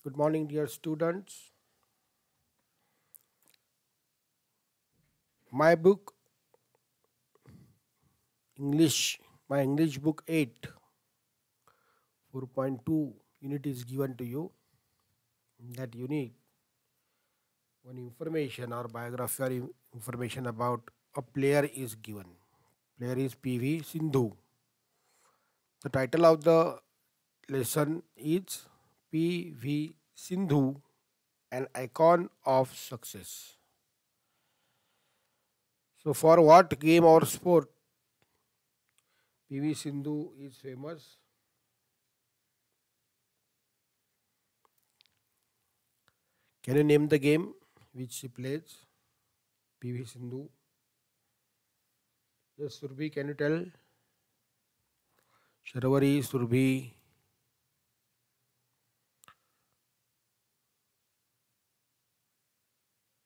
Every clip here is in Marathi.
Good morning, dear students. My book, English, my English book 8, 4.2 unit is given to you. In that unit, one information or biography or information about a player is given. Player is PV Sindhu. The title of the lesson is PV Sindhu, an icon of success. So, for what game or sport PV Sindhu is famous? Can you name the game which she plays? PV Sindhu. Yes, Surbhi, can you tell? Sharavari, Surbhi.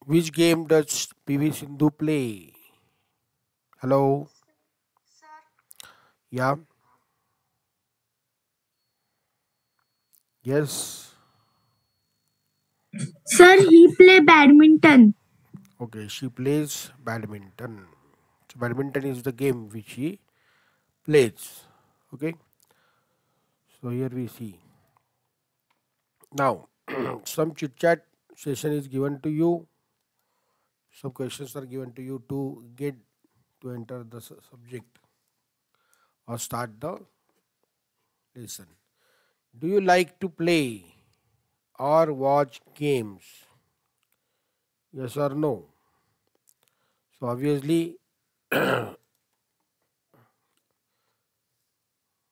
Which game does PV Sindhu play? Hello? Yeah? Yes? Sir, he play badminton. Okay, she plays badminton. So, badminton is the game which she plays. Okay? So, here we see. Now, some chit chat session is given to you. Some questions are given to you to get to enter the subject or start the lesson. Do you like to play or watch games? Yes or no? So obviously,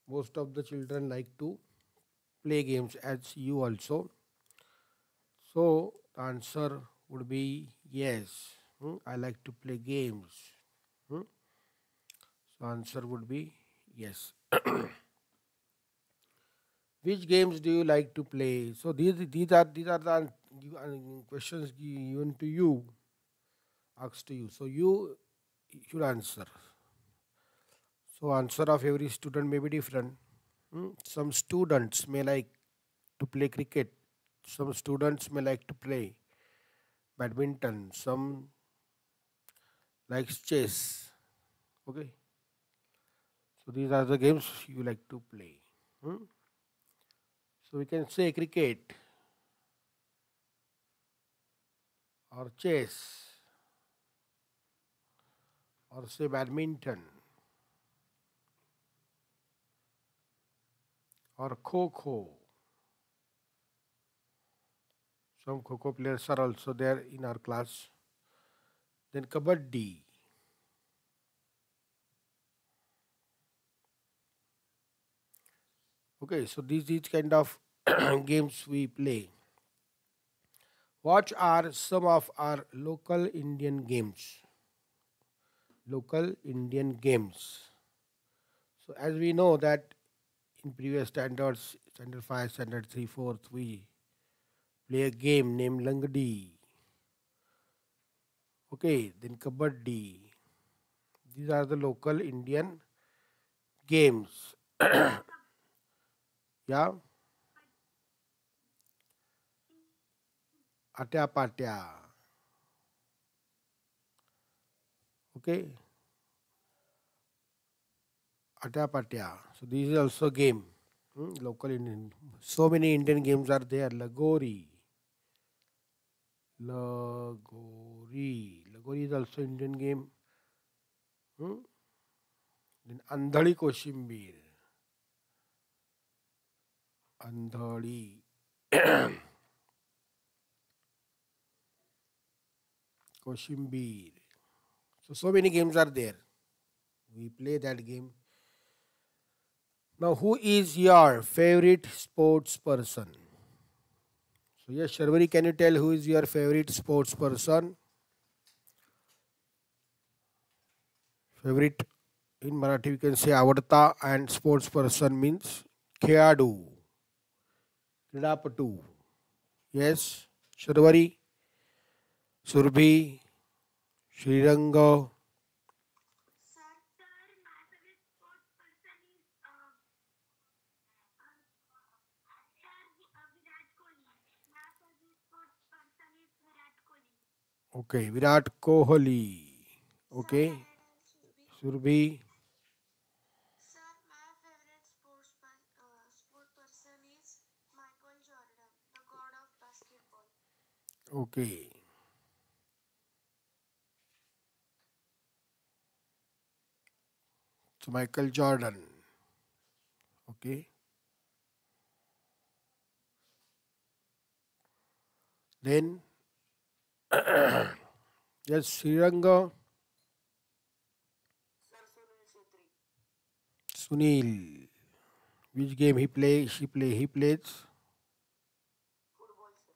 most of the children like to play games as you also. So the answer would be yes. I like to play games. Hmm. So answer would be yes. Which games do you like to play? So these are the questions given to you, asked to you. So you should answer. So answer of every student may be different. Some students may like to play cricket. Some students may like to play badminton. Some likes chess. Okay. So these are the games you like to play. Hmm? So we can say cricket or chess or say badminton or kho. Some kho players are also there in our class. Then kabaddi. Okay, so these kind of games we play. What are some of our local Indian games? Local Indian games. So as we know that in previous standards, standard 5, standard 3, 4, we play a game named Langdi. Okay, then Kabaddi. These are the local Indian games. Yeah, Atya Patya. Okay, Atya Patya. So this is also game. Local Indian. So many Indian games are there. Lagori. Lagori. Lagori is also Indian game. Hmm? Then Andhali Koshimbir. Andhali. Koshimbir. So many games are there. We play that game. Now, who is your favorite sports person? So, yes, Sharvari, can you tell who is your favorite sports person? Favorite in Marathi, we can say आवडता and sports person means खेळाडू, क्रीडापटू. Yes, Sharvari, Surbhi, Srirang. Okay, Virat Kohli. Okay, Surbhi. Sir, my favorite sport person is Michael Jordan, the god of basketball. Okay, so Michael Jordan. Okay, then yes, Sriranga Sir, Sunil Chhetri, Sunil. Which game he play? She play. He plays. football, sir.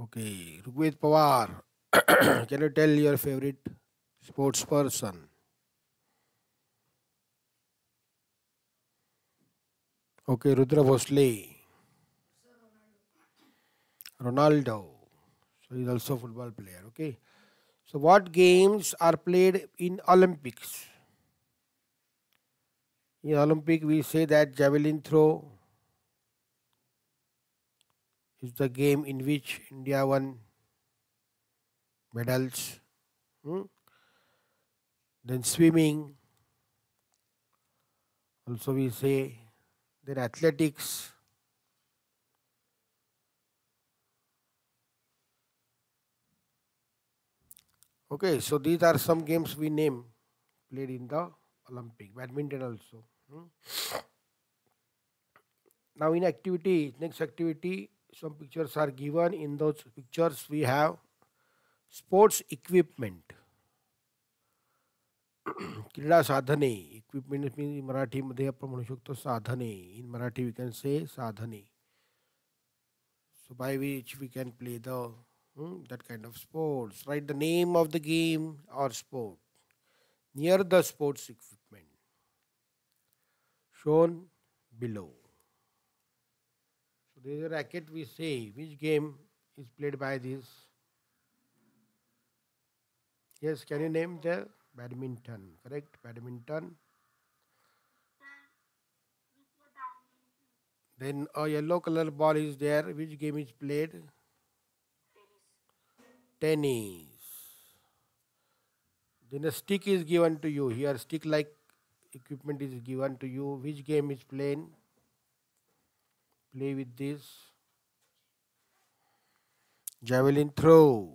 Okay, Rugved Pawar. Can you tell your favorite sports person? Okay, Rudra Bhosle. Ronaldo. So he's also a football player. Okay. So what games are played in Olympics? In Olympic, we say that javelin throw is the game in which India won medals. Hmm? Then swimming, also we say. Then athletics. Okay, so these are some games we name played in the Olympic. Badminton also. Hmm? Now in activity, next activity, some pictures are given. In those pictures we have sports equipment. क्रीडा साधने इक्विपमेंट मीन्स मराठीमध्ये आपण म्हणू शकतो साधने in Marathi we can say साधने so by which we can play the that kind of sports. Write the name of the game or sport near the sports equipment shown below. So there is a racket we say which game is played by this. Yes, can you name the badminton? Correct, badminton. We play badminton, Then a yellow color ball is there. Which game is played? tennis, Tennis. Then a stick is given to you. Here, stick like equipment is given to you. Which game is played? Play with this. Javelin throw.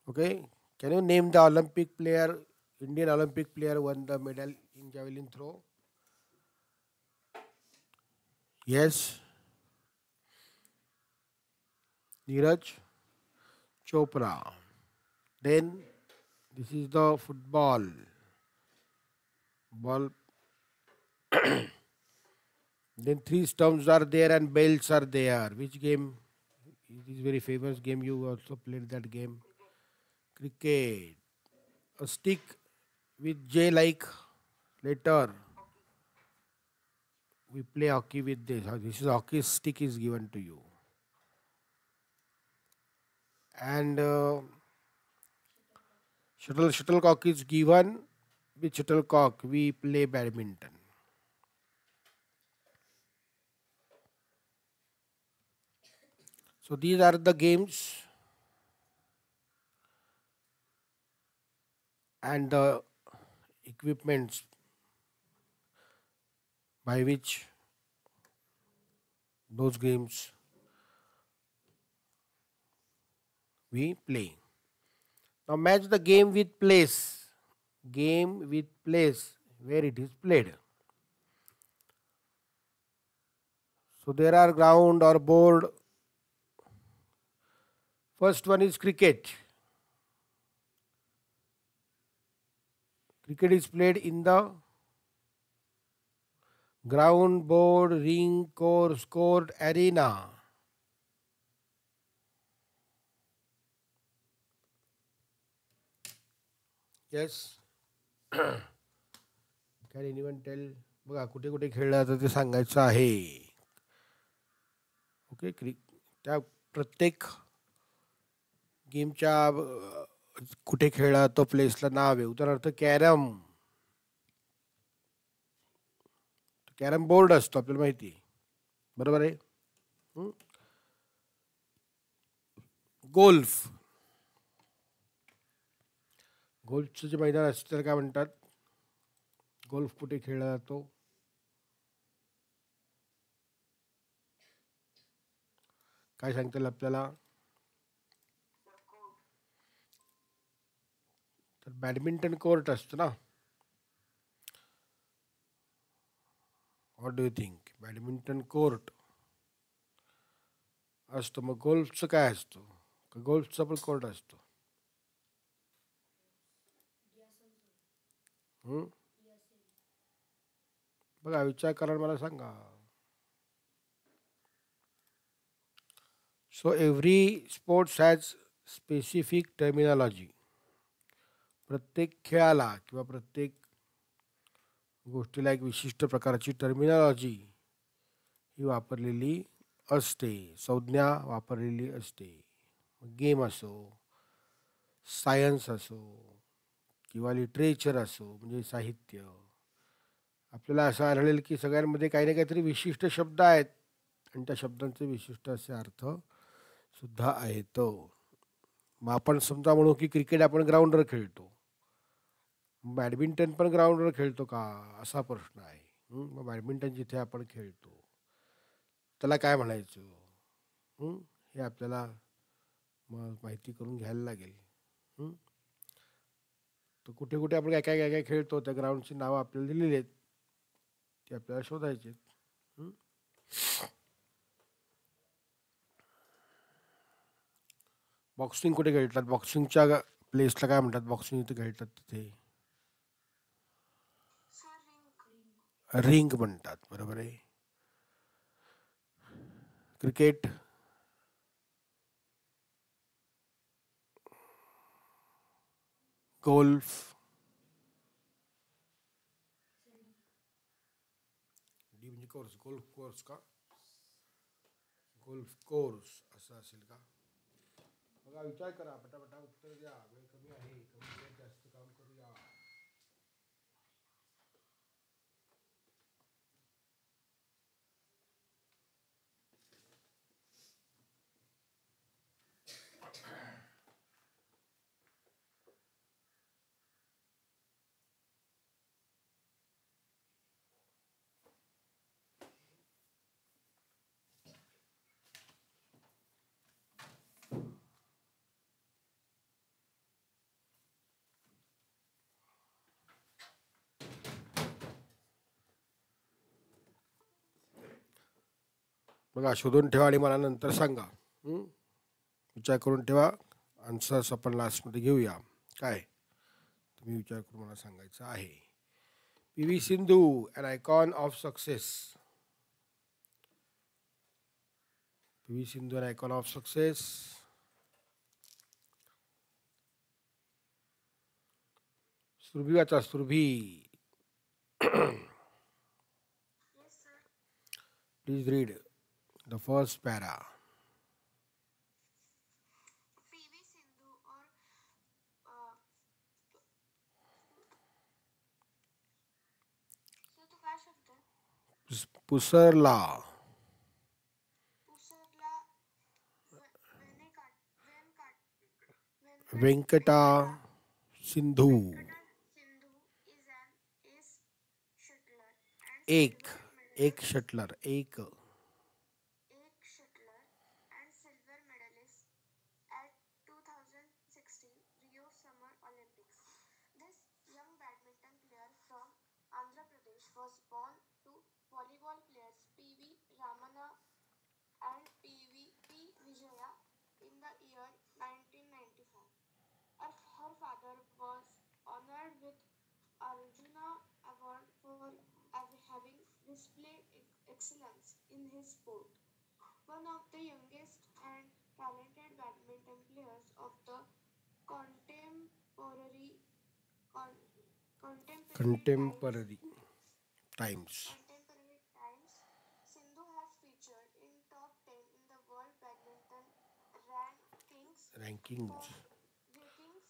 Okay. Can you name the Olympic player, Indian Olympic player won the medal in javelin throw? Yes. Neeraj Chopra. Then this is the football. Ball. Then three stumps are there and belts are there. Which game? It is very famous game. You also played that game. Cricket. A stick with J like letter. hockey, We play hockey with this. This is hockey stick is given to you. And shuttlecock is given. With shuttlecock we play badminton. So these are the games and the equipments by which those games we play. Now match the game with place. Game with place where it is played. So there are ground or board. First one is cricket. Cricket is played in the ground, board, ring, course, court, arena. Yes. Can anyone tell? बघा कुठे कुठे खेळलं जातं ते सांगायचं आहे. ओके त्या प्रत्येक गेमच्या कुठे खेळला तो प्लेसला नाव आहे. उदाहरणार्थ कॅरम. कॅरम बोर्ड असतो आपल्याला माहिती आहे. बरोबर आहे. गोल्फ. गोल्फचं जे मैदान असतं त्याला काय म्हणतात? गोल्फ कुठे खेळला जातो? काय सांगता येईल आपल्याला? Sir court. तर बॅडमिंटन कोर्ट असतं ना. What do you think? Badminton court असतो. मग गोल्फचं काय असतो? गोल्फचा पण कोर्ट असतो. हं? बघा, विचार करा आणि मला सांगा. So every sports has specific terminology. प्रत्येक खेळाला किंवा प्रत्येक गोष्टीला एक विशिष्ट प्रकारची टर्मिनॉलॉजी ही वापरलेली असते, संज्ञा वापरलेली असते. गेम असो, सायन्स असो किंवा लिटरेचर असो, म्हणजे साहित्य. आपल्याला असं आढळेल की सगळ्यांमध्ये काही ना काहीतरी विशिष्ट शब्द आहेत आणि त्या शब्दांचे विशिष्ट असे अर्थ सुद्धा आहेत. मग आपण समजा म्हणू की क्रिकेट आपण ग्राउंडवर खेळतो, बॅडमिंटन पण ग्राउंडवर खेळतो का, असा प्रश्न आहे. मग बॅडमिंटन जिथे आपण खेळतो त्याला काय म्हणायचं? हे आपल्याला मग माहिती करून घ्यायला लागेल. हं? तर कुठे कुठे आपण काय काय खेळतो त्या ग्राउंडची नावं आपल्याला दिलेली आहेत, ते आपल्याला शोधायचे. बॉक्सिंग कुठे खेळतात? बॉक्सिंगच्या प्लेसला काय म्हणतात? बॉक्सिंग इथे खेळतात तिथे सर रिंग. रिंग म्हणतात. बरोबर आहे. क्रिकेट गोल्फ डी म्हणजे कोर्स, गोल्फ कोर्स का? गोल्फ कोर्स असं असेल का? बघा, विचार करा, पटापटा उत्तर द्या. वेळ कमी आहे, कमी वेळेत जास्त काम करूया. बघा, शोधून ठेवा आणि मला नंतर सांगा. हं? विचार करून ठेवा. आन्सर्स आपण लास्टमध्ये घेऊया. काय तुम्ही विचार करून मला सांगायचं आहे. PV. Sindhu, an icon of success. PV. Sindhu, an icon of success. Surabhi वाचा, Surabhi. Yes sir. Please read the first para. PV Sindhu और सर तो काय शब्द आहे? Pusarla. Pusarla Venkata Sindhu. Venkata Sindhu is an ace shuttler and एक silver एक medalist. शटलर, एक. Ek shuttler and silver medalist at 2016 Rio Summer Olympics. This young badminton player from Andhra Pradesh was born to volleyball players P.V. Ramana and P. Vijaya in the year 1995. Her father was honored with Arjuna Award for having displayed excellence in his sport. One of the youngest and talented badminton players of the contemporary con- contemporary times contemporary times. contemporary times, Sindhu has featured in top 10 in the world badminton rankings for रँकिंग्स ratings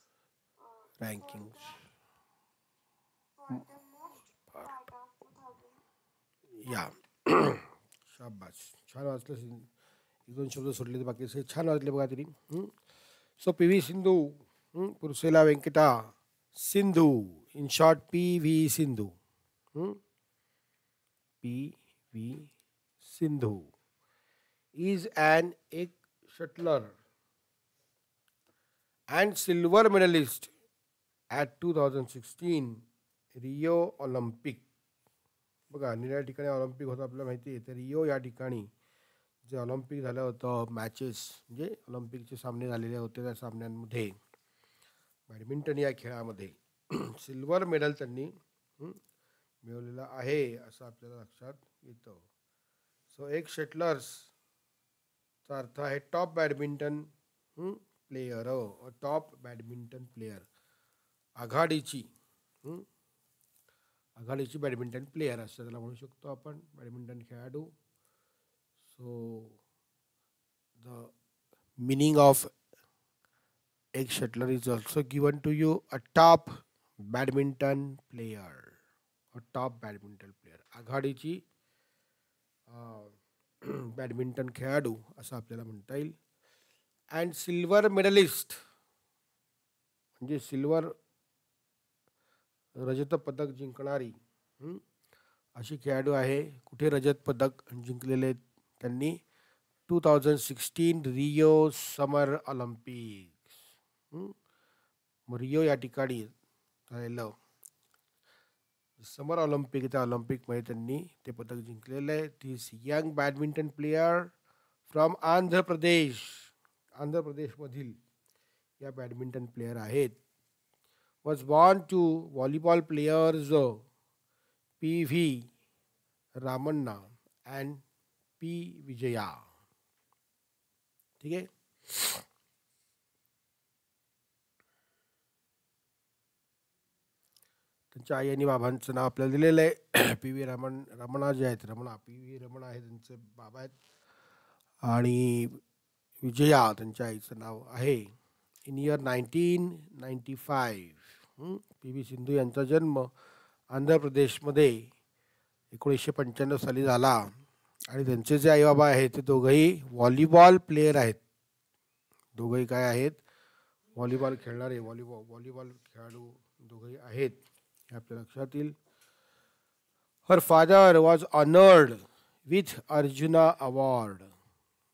रँकिंग्स for the most part of 2000. या. शाबास, छान वाचलं. 2 शब्द सोडले तर बाकी सगळे छान वाटले बघा तरी. So P V Sindhu, Pusarla Venkata Sindhu, in short P V Sindhu. P V Sindhu is an egg shuttler and silver medalist at 2016 Rio Olympic. बघा निळ्या ठिकाणी ऑलिम्पिक होतं आपल्याला माहिती आहे. तर रिओ या ठिकाणी जे ऑलिम्पिक झालं होतं मॅचेस, म्हणजे ऑलिम्पिकचे सामने झालेले होते, त्या सामन्यांमध्ये बॅडमिंटन या खेळामध्ये सिल्वर मेडल त्यांनी मिळवलेलं आहे असं आपल्याला लक्षात येतं. सो एक शटलर्सचा अर्थ आहे top badminton player. Top badminton player, आघाडीची बॅडमिंटन प्लेयर असं त्याला म्हणू शकतो आपण, बॅडमिंटन खेळाडू. So the meaning of egg shuttler is also given to you, a top badminton player. आघाडीची बॅडमिंटन खेळाडू असं आपल्याला म्हणता येईल. अँड सिल्वर मेडलिस्ट म्हणजे रजत पदक जिंकणारी अशी खेळाडू आहे. कुठे रजत पदक जिंकलेले त्यांनी? 2016 रिओ समर ऑलिम्पिक्स. रिओ या ठिकाणी झालेलं समर ऑलिम्पिक, त्या ऑलिम्पिकमध्ये त्यांनी ते पदक जिंकलेलं आहे. This young badminton player from Andhra प्रदेशमधील या बॅडमिंटन प्लेयर आहेत. Was born to volleyball players P V Ramanna and P Vijaya. ठीक आहे. त्यांच्या आई आणि बाबांचं नाव आपल्याला दिलेलं आहे. पी व्ही रमणा जे आहेत, पी व्ही रमणा आहे त्यांचे बाबा आहेत, आणि विजया त्यांच्या आईचं नाव आहे. In year 1995 P V Sindhu यांचा जन्म आंध्र प्रदेशमध्ये 1995 साली झाला. आणि त्यांचे जे आई बाबा आहेत ते दोघंही व्हॉलीबॉल प्लेयर आहेत. दोघंही काय आहेत? व्हॉलीबॉल खेळणारे, व्हॉलीबॉल खेळाडू दोघंही आहेत, हे आपल्या लक्षात येईल. Her father was honoured with Arjuna award.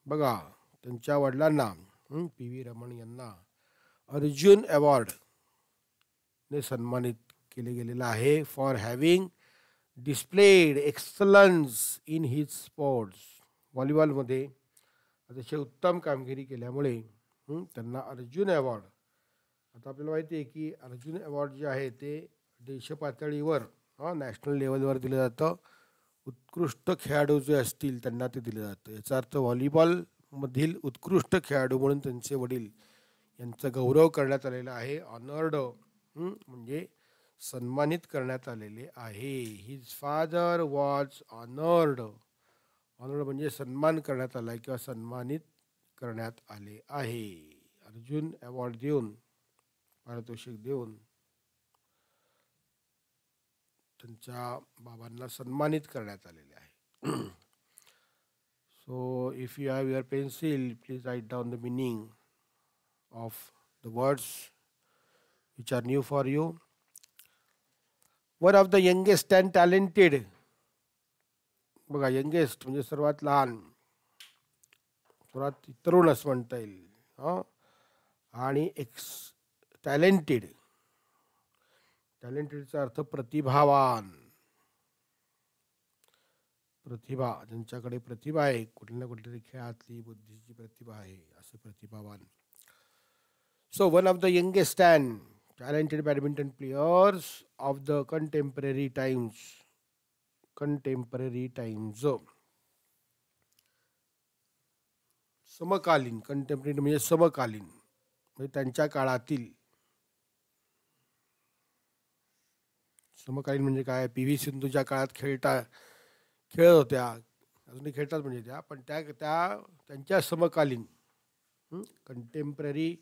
बघा त्यांच्या वडिलांना पी व्ही रमण यांना अर्जुन अवॉर्ड ने सन्मानित केले गेलेलं आहे. For having displayed excellence in his sports. व्हॉलीबॉलमध्ये अतिशय उत्तम कामगिरी केल्यामुळे त्यांना अर्जुन अवॉर्ड. आता आपल्याला माहिती आहे की अर्जुन अवॉर्ड जे आहे ते देशपातळीवर नॅशनल लेवलवर दिलं जातं. उत्कृष्ट खेळाडू जे असतील त्यांना ते दिलं जातं. याचा अर्थ व्हॉलीबॉलमधील उत्कृष्ट खेळाडू म्हणून त्यांचे वडील यांचा गौरव करण्यात आलेला आहे. ऑनर्ड म्हणजे सन्मानित करण्यात आलेले आहे. His father was honoured. Honoured म्हणजे सन्मान करण्यात आला किंवा सन्मानित करण्यात आले आहे. अर्जुन अवॉर्ड देऊन, पारितोषिक देऊन त्यांच्या बाबांना सन्मानित करण्यात आलेले आहे. So if you have your pencil, please write down the meaning of the words which are new for you. One of the youngest and talented. बघा यंगेस्ट म्हणजे सर्वात लहान, सर्वात तरुण असं म्हणता येईल. आणि टॅलेंटेडचा अर्थ प्रतिभावान. प्रतिभा, ज्यांच्याकडे प्रतिभा आहे, कुठल्या ना कुठल्या खेळातली बुद्धीची प्रतिभा आहे, असे प्रतिभावान. So one of the youngest and talented badminton players of the contemporary times. समकालीन, कंटेम्पररी म्हणजे समकालीन, म्हणजे त्यांच्या काळातील. समकालीन म्हणजे काय? पी व्ही सिंधूच्या काळात खेळत होत्या, अजूनही खेळतात म्हणजे त्या, पण त्यांच्या समकालीन, कंटेम्पररी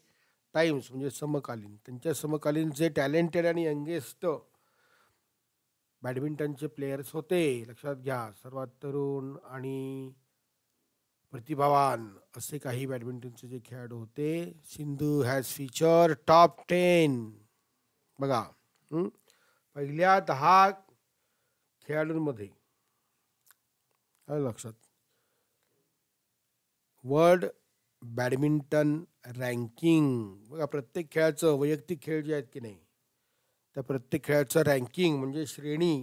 टाइम्स म्हणजे समकालीन, त्यांच्या समकालीन जे टॅलेंटेड आणि यंगेस्ट बॅडमिंटनचे प्लेयर्स होते. लक्षात घ्या, सर्वात तरुण आणि प्रतिभावान असे काही बॅडमिंटनचे जे खेळाडू होते. Sindhu has feature top 10. बघा, पहिल्या 10 खेळाडूंमध्ये आलं लक्षात. World badminton ranking. बघा, प्रत्येक खेळाचं वैयक्तिक खेळ जे आहेत की नाही, त्या प्रत्येक खेळाचं रँकिंग म्हणजे श्रेणी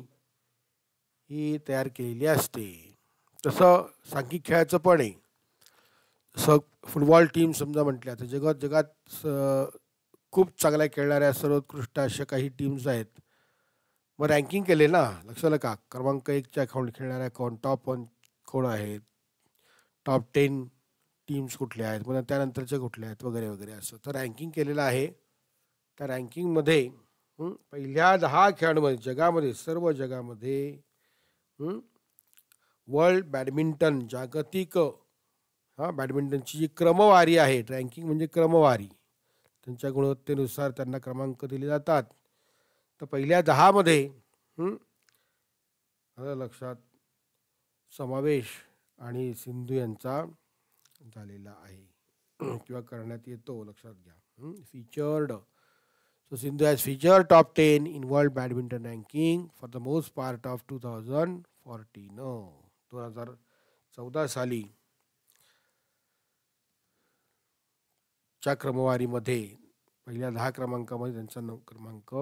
ही तयार केलेली असते. तसं सांघिक खेळाचं पण आहे. जसं फुटबॉल टीम समजा म्हटल्या तर जगात खूप चांगल्या खेळणाऱ्या सर्वोत्कृष्ट अशा काही टीम्स आहेत. मग रँकिंग केले ना, लक्ष आलं का? क्रमांक 1च्या खेळणाऱ्या कोण, टॉप 1 कोण आहेत, टॉप 10 टीम्स कुठल्या आहेत, मग त्यानंतरच्या कुठल्या आहेत, वगैरे वगैरे असं तर रँकिंग केलेलं आहे. त्या रँकिंगमध्ये पहिल्या 10 खेळाडूंमध्ये जगामध्ये, सर्व जगामध्ये वर्ल्ड बॅडमिंटन जागतिक बॅडमिंटनची जी क्रमवारी आहे, रँकिंग म्हणजे क्रमवारी, त्यांच्या गुणवत्तेनुसार त्यांना क्रमांक दिले जातात. तर पहिल्या 10मध्ये लक्षात समावेश आणि सिंधू यांचा झालेला आहे किंवा करण्यात येतो. लक्षात घ्या, featured. So Sindhu has featured top 10 in world badminton ranking for the most part of 2014. 2014 साली च्या क्रमवारीमध्ये पहिल्या 10 क्रमांकामध्ये त्यांचा क्रमांक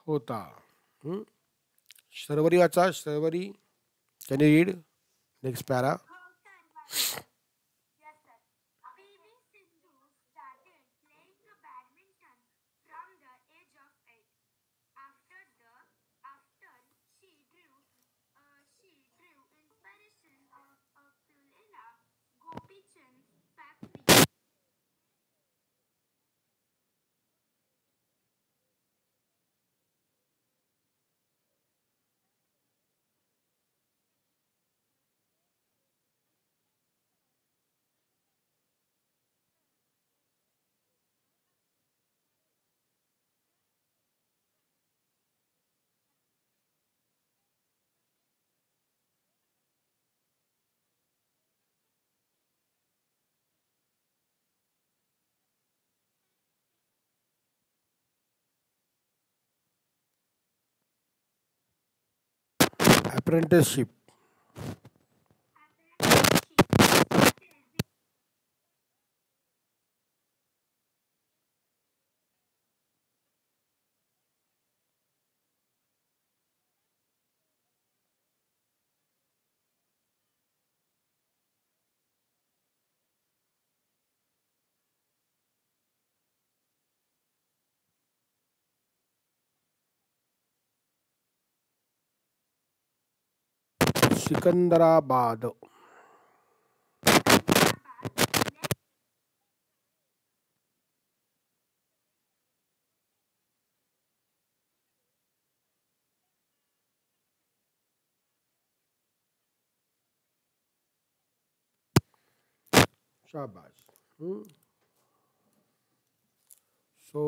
होता. शर्वरी वाचा. Sharvari, can you read next para? Apprenticeship. Secunderabad. शाबाश. So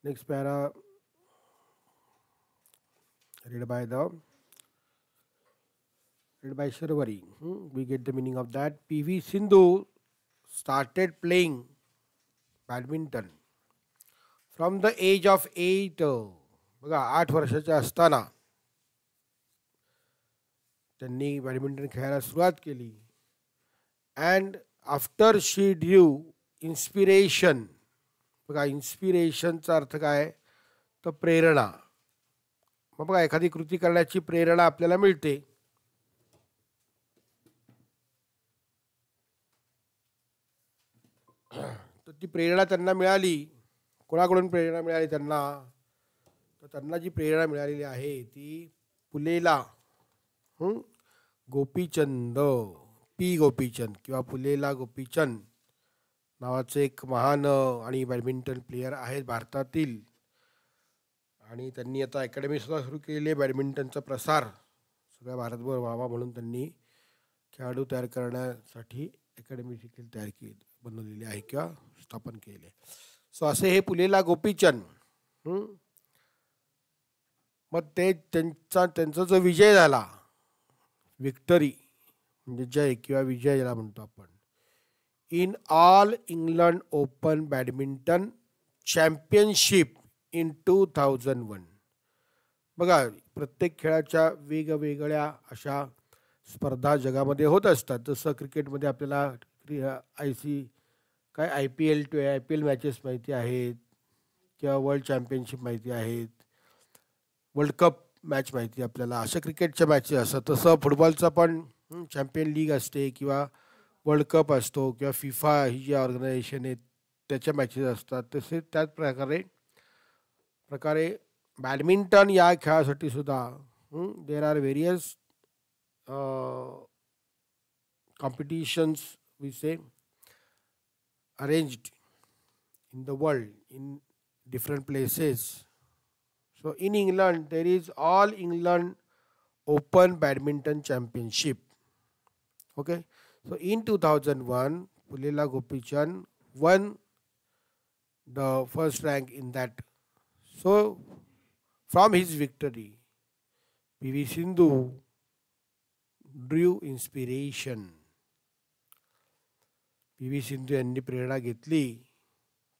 next para read by Shirvari. We get the meaning of that. PV Sindhu started playing badminton from the age of 8. बघा, 8 वर्षाच्या असताना त्यांनी बॅडमिंटन खेळायला सुरुवात केली. And after she due inspiration. बघा, इन्स्पिरेशनचा अर्थ काय? तर प्रेरणा. मग बघा, एखादी कृती करण्याची प्रेरणा आपल्याला मिळते. तर ती प्रेरणा त्यांना मिळाली. कोणाकडून प्रेरणा मिळाली त्यांना? तर त्यांना जी प्रेरणा मिळालेली आहे ती पुलेला गोपीचंद, पी गोपीचंद किंवा पुलेला गोपीचंद नावाचे एक महान आणि बॅडमिंटन प्लेयर आहेत भारतातील. आणि त्यांनी आता अकॅडमी सुद्धा सुरू केलेली आहे. बॅडमिंटनचा प्रसार सगळ्या भारतभर व्हावा म्हणून त्यांनी खेळाडू तयार करण्यासाठी अकॅडमी देखील बनवलेली आहे किंवा स्थापन केलेली आहे. सो असे हे पुलेला गोपीचंद मग ते त्यांचा जो विजय झाला, विक्टरी म्हणजे जय किंवा विजय ज्याला म्हणतो आपण, in all England open badminton championship in 2001. बघा, प्रत्येक खेळाच्या वेगवेगळ्या अशा स्पर्धा जगामध्ये होत असतात. जसं क्रिकेटमध्ये आपल्याला IPL टू IPL मॅचेस माहिती आहेत, किंवा वर्ल्ड चॅम्पियनशिप माहिती आहेत, वर्ल्ड कप मॅच माहिती आपल्याला, अशा क्रिकेटच्या मॅचेस असतात. तसं फुटबॉलचा पण चॅम्पियन लीग असते, किंवा वर्ल्ड कप असतो, किंवा फिफा ही जी ऑर्गनायझेशन आहे त्याच्या मॅचेस असतात. तसे त्याच प्रकारे बॅडमिंटन या खेळासाठी सुद्धा there are various competitions, we say, arranged in the world in different places. So in England there is All England Open Badminton Championship. Okay, so in 2001 Pulela Gopichand won the first rank in that. So from his victory, PV Sindhu drew inspiration. PV Sindhu यांनी प्रेरणा घेतली,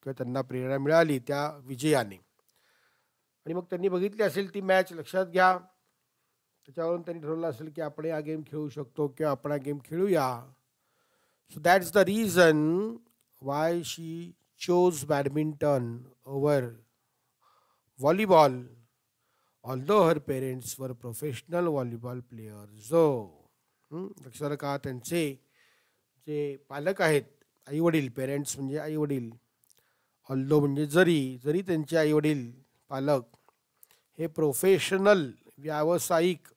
किंवा त्यांना प्रेरणा मिळाली त्या विजयाने. आणि मग त्यांनी बघितली असेल ती मॅच, लक्षात घ्या, त्याच्यावरून त्यांनी ठरवलं असेल की आपण हा गेम खेळू शकतो, किंवा आपण हा गेम खेळूया. So that's the reason why she chose badminton over volleyball, although her parents were professional volleyball players. लक्षात का, त्यांचे जे पालक आहेत, आईवडील, पेरेंट्स म्हणजे आईवडील, ऑल्दो म्हणजे जरी त्यांचे आईवडील पालक हे प्रोफेशनल व्यावसायिक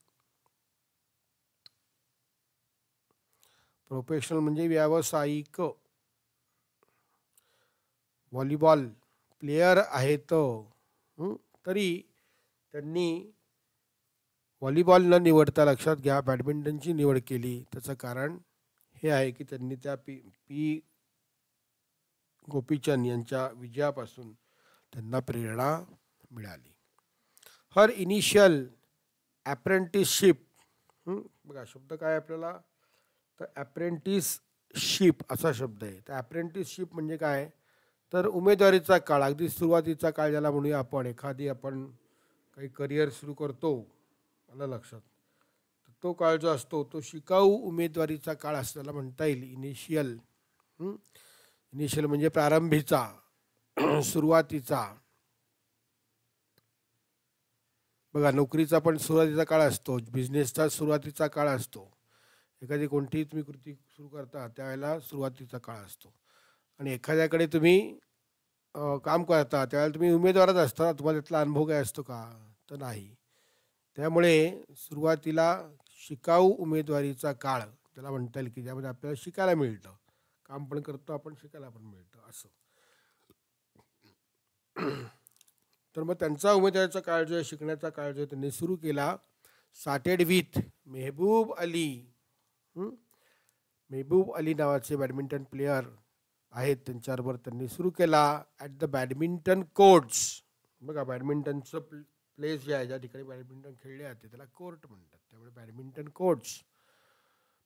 व्हॉलीबॉल प्लेयर आहेत, तरी त्यांनी व्हॉलीबॉल न निवडता, लक्षात घ्या, बॅडमिंटनची निवड केली. त्याचं कारण हे आहे की त्यांनी त्या पी गोपीचंद यांच्या विजयापासून त्यांना प्रेरणा मिळाली. हर इनिशियल ॲप्रेंटिसशिप, बघा शब्द काय आपल्याला, तर ॲप्रेंटिसशिप असा शब्द आहे. तर ॲप्रेंटिसशिप म्हणजे काय, तर उमेदवारीचा काळ, अगदी सुरुवातीचा काळ ज्याला म्हणूया आपण. आपण काही करिअर सुरू करतो, आलं लक्षात, तर तो काळ जो असतो तो शिकाऊ उमेदवारीचा काळ असल्याला म्हणता येईल. इनिशियल म्हणजे प्रारंभीचा, सुरुवातीचा. बघा, नोकरीचा पण सुरुवातीचा काळ असतो, बिझनेसचा सुरुवातीचा काळ असतो. एखादी कोणतीही तुम्ही कृती सुरू करता त्यावेळेला सुरुवातीचा काळ असतो. आणि एखाद्याकडे तुम्ही काम करता त्यावेळेला तुम्ही उमेदवारच असता, तुम्हाला त्यातला अनुभव काय असतो का, तर नाही. त्यामुळे सुरुवातीला शिकाऊ उमेदवारीचा काळ त्याला म्हणता येईल, की ज्यामध्ये आपल्याला शिकायला मिळतं, काम पण करतो आपण, शिकायला पण मिळतं असं. तर मग त्यांचा उमेदवारीचा काळ जो आहे, शिकण्याचा काळ जो आहे, त्यांनी सुरू केला. स्टार्टेड विथ मेहबूब अली नावाचे बॅडमिंटन प्लेयर आहेत, त्यांच्याबरोबर त्यांनी सुरू केला. ॲट द बॅडमिंटन कोर्ट्स, बघा बॅडमिंटनचं प्लेस जे आहे, ज्या ठिकाणी बॅडमिंटन खेळले जाते त्याला कोर्ट म्हणतात. त्यामुळे बॅडमिंटन कोर्ट्स,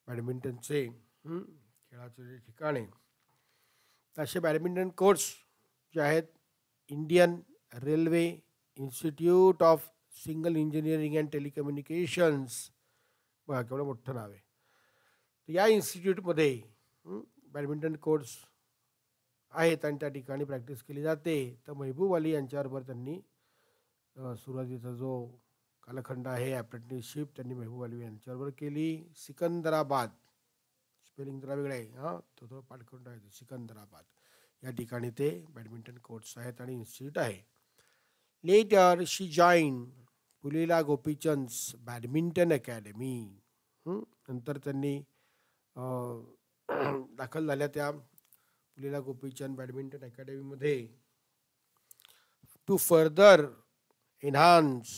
बॅडमिंटनचे खेळाचे जे ठिकाण आहे, असे बॅडमिंटन कोर्ट्स जे आहेत, Indian railway institute of single engineering and telecommunications, बघा केवढं मोठं नाव आहे. तर या इन्स्टिट्यूटमध्ये बॅडमिंटन कोर्ट्स आहेत आणि त्या ठिकाणी प्रॅक्टिस केली जाते. तर मेहबूब अली यांच्याबरोबर त्यांनी सुरुवातीचा जो कालखंड आहे अप्रेंटिसशिप, त्यांनी मेहबूब अली यांच्याबरोबर केली. सिकंदराबाद, स्पेलिंग जरा वेगळं आहे, तो पाठ करून टाकायचं. सिकंदराबाद या ठिकाणी ते बॅडमिंटन कोर्ट्स आहेत आणि इन्स्टिट्यूट आहे. Later she join Pulela Gopichand's badminton academy. नंतर त्यांनी दाखल झाल्या त्या पुलेला गोपीचंद बॅडमिंटन अकॅडमीमध्ये. To further enhance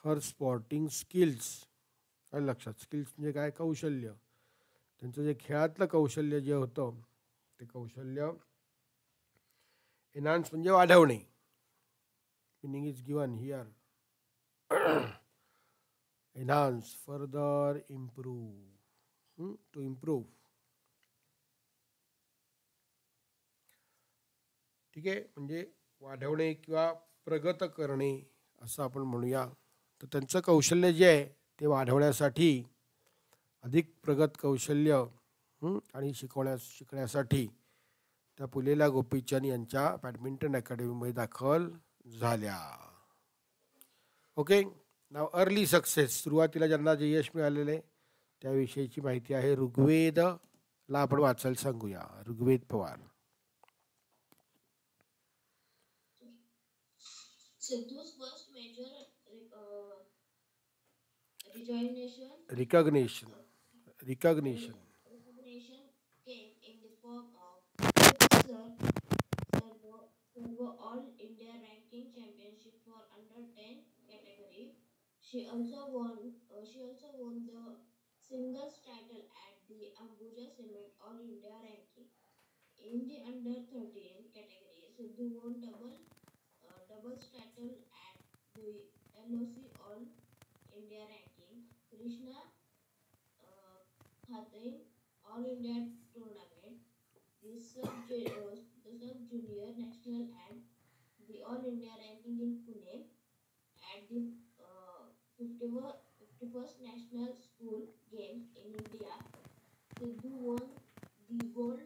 her sporting skills. काय लक्षात, स्किल्स म्हणजे काय, कौशल्य. त्यांचं जे खेळातलं कौशल्य जे होतं ते कौशल्य एन्हान्स म्हणजे वाढवणे. Meaning is given here. Enhance, further improve, to improve. ठीक आहे, म्हणजे वाढवणे किंवा प्रगत करणे असं आपण म्हणूया. तर त्यांचं कौशल्य जे आहे ते वाढवण्यासाठी, अधिक प्रगत कौशल्य आणि शिकण्यासाठी त्या पुलेला गोपीचंद यांच्या बॅडमिंटन अकॅडमीमध्ये दाखल झाल्या. ओके. नाव अर्ली सक्सेस, सुरुवातीला ज्यांना जे यश मिळालेले त्याविषयीची माहिती आहे. ऋग्वेदला आपण वाचायला सांगूया. Rigved Pawar. Sidhu's first major recognition recognition recognition came in the form of fifth servo All India Ranking Championship for under 10 category. She also won the singles title at the Ambuja Cement All India Ranking. In the under 13 category, Sidhu won doubles title at the LOC All India Ranking. Krishna Khatain All India Tournament, the sub junior national and the All India Ranking in Pune. At the 51st National School Games in India, Sidhu won the gold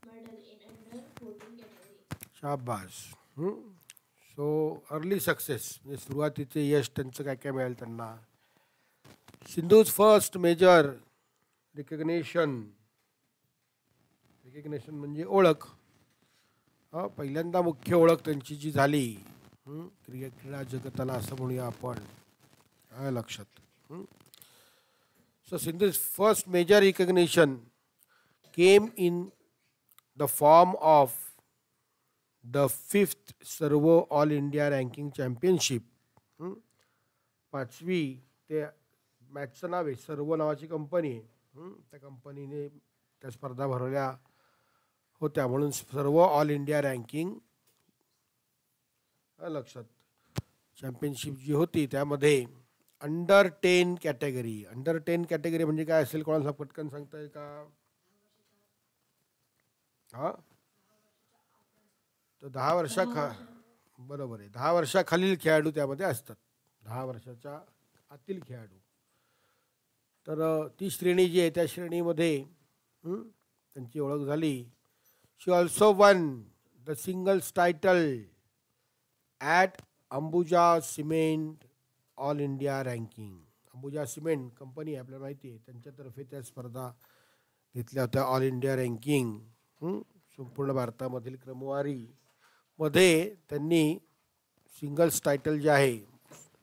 medal in under 14 category. शाबास. सो अर्ली सक्सेस म्हणजे सुरुवातीचे यश त्यांचं काय काय मिळालं त्यांना. सिंधूज फर्स्ट मेजर रिकग्नेशन म्हणजे ओळख. पहिल्यांदा मुख्य ओळख त्यांची जी झाली क्रीडा जगताला असं म्हणूया आपण, लक्षात. So Sindhu's first major recognition came in the form of the 5th Servo all India ranking championship. 5वी ते मॅचचं नाव आहे, सर्वो नावाची कंपनी आहे. त्या कंपनीने त्या स्पर्धा भरवल्या होत्या म्हणून सर्व ऑल इंडिया रँकिंग, लक्षात. चॅम्पियनशिप जी होती त्यामध्ये अंडर 10 कॅटेगरी. अंडर 10 कॅटेगरी म्हणजे काय असेल, कोणाला पटकन सांगता येईल का? हां, तर 10 बरोबर आहे, 10 वर्षाखालील खेळाडू त्यामध्ये असतात. 10 वर्षाच्या आतील खेळाडू. तर ती श्रेणी जी आहे त्या श्रेणीमध्ये त्यांची ओळख झाली. She also won the singles title at Ambuja cement all India ranking. Ambuja cement company आहे, आपल्याला माहिती आहे, त्यांच्यातर्फे त्या स्पर्धा घेतल्या होत्या ऑल इंडिया रँकिंग. संपूर्ण भारतामधील क्रमवारीमध्ये त्यांनी सिंगल्स टायटल जे आहे.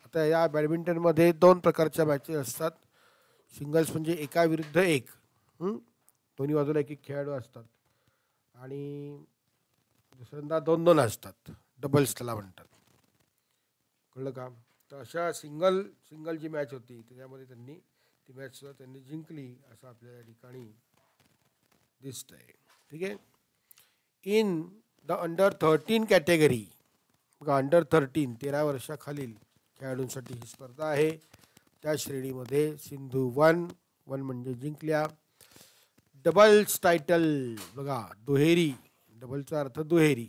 आता या बॅडमिंटनमध्ये 2 प्रकारच्या मॅचेस असतात. सिंगल्स म्हणजे एका विरुद्ध एक, दोन्ही बाजूला एक एक खेळाडू असतात, आणि दुसऱ्यांदा 2-2 असतात, डबल्स त्याला म्हणतात. कळलं का? तर अशा सिंगल जी मॅच होती त्याच्यामध्ये त्यांनी ती मॅचसुद्धा त्यांनी जिंकली असं आपल्या या ठिकाणी दिसतं आहे. ठीक आहे. इन द अंडर 13 कॅटेगरी, बघा अंडर 13 वर्षाखालील खेळाडूंसाठी ही स्पर्धा आहे. त्या श्रेणीमध्ये सिंधू वन म्हणजे जिंकल्या. डबल्स टायटल, बघा दुहेरी, डबलचा अर्थ दुहेरी.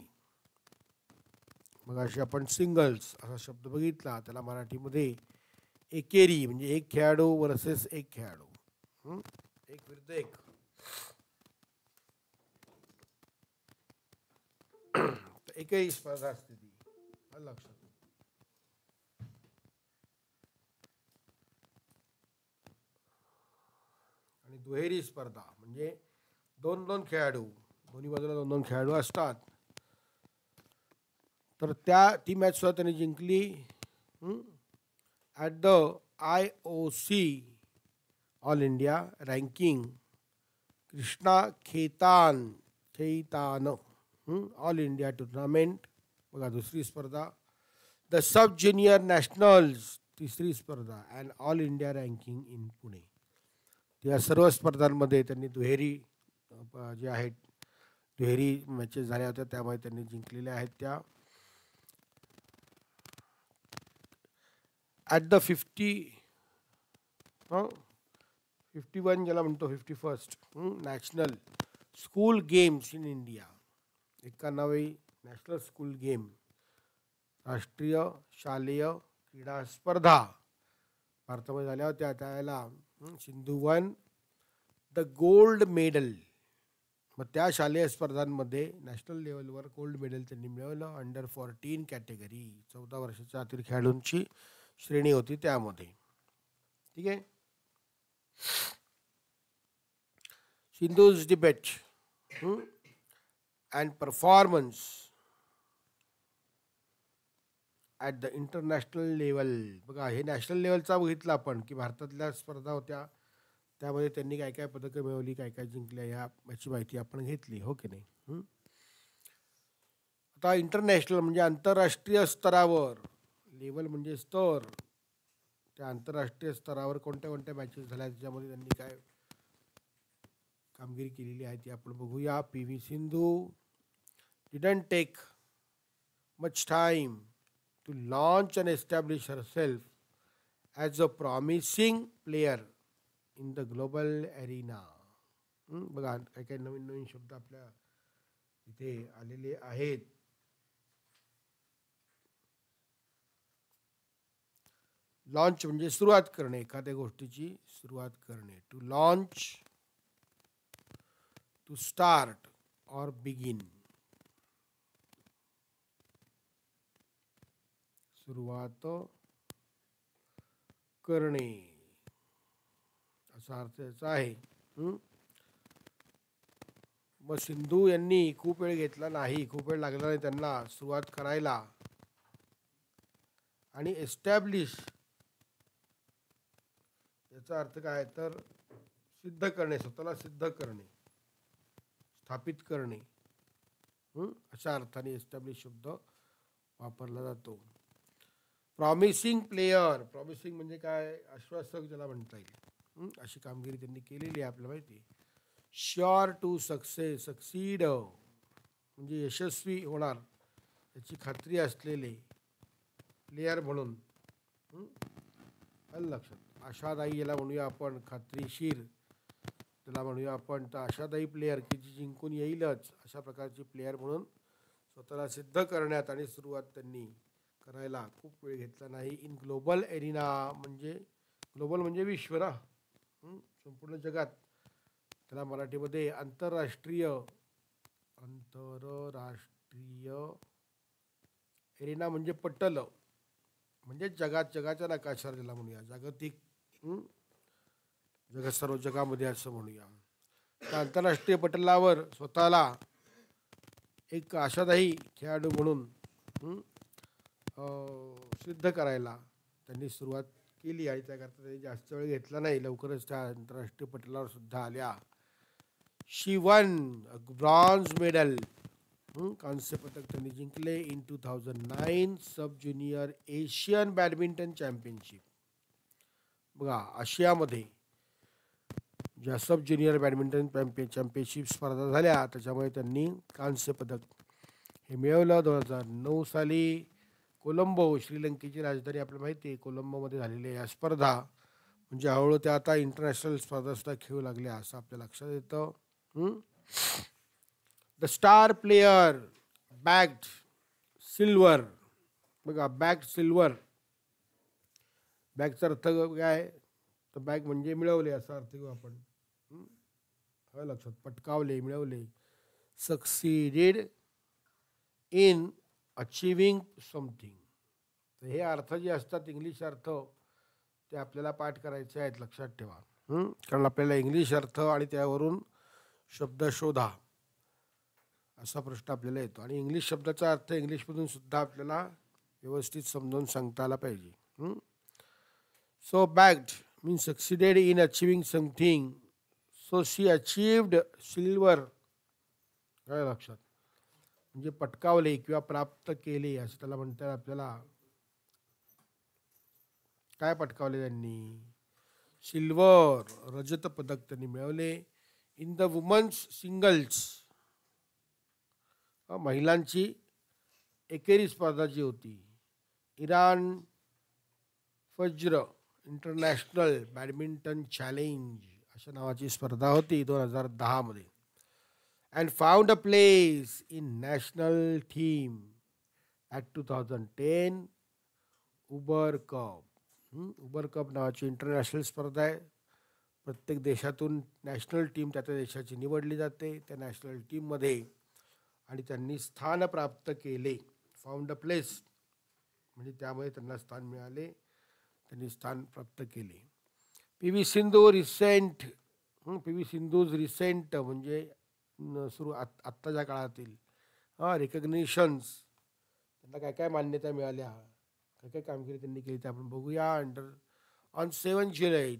मग अशी आपण सिंगल्स असा शब्द बघितला, त्याला मराठीमध्ये एकेरी म्हणजे एक खेळाडू वर्सेस एक खेळाडू, एक विरुद्ध एक. एकही स्पर्धा असते ती, लक्षात. आणि दुहेरी स्पर्धा म्हणजे 2-2 खेळाडू, दोन्ही बाजूला 2-2 खेळाडू असतात. तर ती मॅच सुद्धा त्यांनी जिंकली. At the IOC all India ranking, Krishna Khaitan all India tournament, बघा दुसरी स्पर्धा. द सब ज्युनियर नॅशनल्स, तिसरी स्पर्धा. And all India ranking in Pune. या सर्व स्पर्धांमध्ये त्यांनी दुहेरी जे आहेत, दुहेरी मॅचेस झाल्या होत्या त्यामुळे त्यांनी जिंकलेल्या आहेत त्या. ॲट द 51 ज्याला म्हणतो 51st national school games in India, 91वी नॅशनल स्कूल गेम, राष्ट्रीय शालेय क्रीडा स्पर्धा भारतामध्ये झाल्या होत्या. त्यावेळेला Sindhu won the gold medal. मग त्या शालेय स्पर्धांमध्ये नॅशनल लेवलवर गोल्ड मेडल त्यांनी मिळवलं. अंडर 14 कॅटेगरी, 14 वर्षाच्या आतील खेळाडूंची श्रेणी होती त्यामध्ये. ठीक आहे. Sindhu's debate and performance at the international level. बघा, हे नॅशनल लेवलचा बघितलं आपण की भारतातल्या स्पर्धा होत्या, त्यामध्ये त्यांनी काय काय पदकं मिळवली, काय काय जिंकल्या, याची माहिती आपण घेतली, हो की नाही. आता इंटरनॅशनल म्हणजे आंतरराष्ट्रीय स्तरावर, लेवल म्हणजे स्तर, त्या आंतरराष्ट्रीय स्तरावर कोणत्या कोणत्या मॅचेस झाल्या, त्याच्यामध्ये त्यांनी काय कामगिरी केलेली आहे ती आपण बघूया. PV Sindhu didn't take much time to launch and establish herself as a promising player in the global arena. बघा, काही काही नवीन नवीन शब्द आपल्या इथे आलेले आहेत. लॉन्च म्हणजे सुरुवात करणे, एखाद्या गोष्टीची सुरुवात करणे. टू लॉन्च, टू स्टार्ट और बिगिन. सुरुवात करणे असा अर्थ याचा आहे. मग सिंधू यांनी खूप वेळ घेतला नाही, खूप वेळ लागला नाही त्यांना सुरुवात करायला. आणि एस्टॅब्लिश याचा अर्थ काय तर सिद्ध करणे, स्वतःला सिद्ध करणे, स्थापित करणे, अशा अर्थाने एस्टॅब्लिश शब्द वापरला जातो. प्रॉमिसिंग प्लेयर, प्रॉमिसिंग म्हणजे काय, आश्वासक ज्याला म्हणता येईल, अशी कामगिरी त्यांनी केलेली आहे आपल्याला माहिती. श्युअर टू सक्सेस, सक्सीड म्हणजे यशस्वी होणार याची खात्री असलेले प्लेयर म्हणून. आलं लक्षात. आशादायी याला म्हणूया आपण, खात्रीशीर त्याला म्हणूया आपण. तर आशादायी प्लेयर की जी जिंकून येईलच, अशा प्रकारची प्लेयर म्हणून स्वतःला सिद्ध करण्यात आणि सुरुवात त्यांनी करायला खूप वेळ घेतला नाही. इन ग्लोबल एरिना म्हणजे ग्लोबल म्हणजे विश्व ना, संपूर्ण जगात. त्याला मराठीमध्ये आंतरराष्ट्रीय एरिना म्हणजे पटल, म्हणजे जगाच्या नकाशावर त्याला म्हणूया, जागतिक सर्व जगामध्ये असं म्हणूया. तर आंतरराष्ट्रीय पटलावर स्वतःला एक आशादायी खेळाडू म्हणून सिद्ध करायला त्यांनी सुरुवात केली. आणि त्याकरता त्यांनी जास्त वेळ घेतला नाही, लवकरच त्या आंतरराष्ट्रीय पटलावर सुद्धा आल्या. शी वन ब्रॉन्झ मेडल, कांस्य पदक त्यांनी जिंकले in 2009 sub junior Asian badminton championship. बघा, आशियामध्ये ज्या सब ज्युनियर बॅडमिंटन चॅम्पियनशिप स्पर्धा झाल्या त्याच्यामध्ये त्यांनी कांस्य पदक हे मिळवलं. 2009 साली कोलंबो, श्रीलंकेची राजधानी आपल्याला माहिती आहे, कोलंबोमध्ये झालेल्या या स्पर्धा म्हणजे हळूहळू त्या आता इंटरनॅशनल स्पर्धा सुद्धा खेळू लागल्या असं आपल्या लक्षात येतं. The star player bagged silver. बघा, बॅग्ड सिल्वर, बॅगचा अर्थ काय तर बॅग म्हणजे मिळवले असा अर्थ घेऊ आपण. लक्षात, पटकावले, मिळवले. Succeeded in achieving something. तर हे अर्थ जे असतात इंग्लिश अर्थ ते आपल्याला पाठ करायचे आहेत, लक्षात ठेवा. कारण आपल्याला इंग्लिश अर्थ आणि त्यावरून शब्द शोधा असा प्रश्न आपल्याला येतो. आणि इंग्लिश शब्दाचा अर्थ इंग्लिशमधून सुद्धा आपल्याला व्यवस्थित समजावून सांगता आला पाहिजे. So bagged means succeeded in achieving something. So she achieved silver. काय लक्षात, म्हणजे पटकावले किंवा प्राप्त केले असं त्याला म्हणतात. आपल्याला काय पटकावले त्यांनी, सिल्वर, रजत पदक त्यांनी मिळवले. इन द वुमन्स सिंगल्स, महिलांची एकेरी स्पर्धा जी होती, Iran Fajr international badminton challenge अशा नावाची स्पर्धा होती 2010मध्ये. And found a place in national team at 2010 Uber cup. Uber cup नावाची इंटरनॅशनल स्पर्धा आहे. प्रत्येक देशातून नॅशनल टीम त्या त्या देशाची निवडली जाते त्या नॅशनल टीममध्ये, आणि त्यांनी स्थान प्राप्त केले. फाउंड अ प्लेस म्हणजे त्यामध्ये त्यांना स्थान मिळाले, त्यांनी स्थान प्राप्त केले. P V Sindhu recent, P V Sindhu's recent म्हणजे सुरू आत्ताच्या काळातील रिकग्निशन्स, त्यांना काय काय मान्यता मिळाल्या, काय काय कामगिरी त्यांनी केली ते आपण बघूया. ऑन 7 जुलै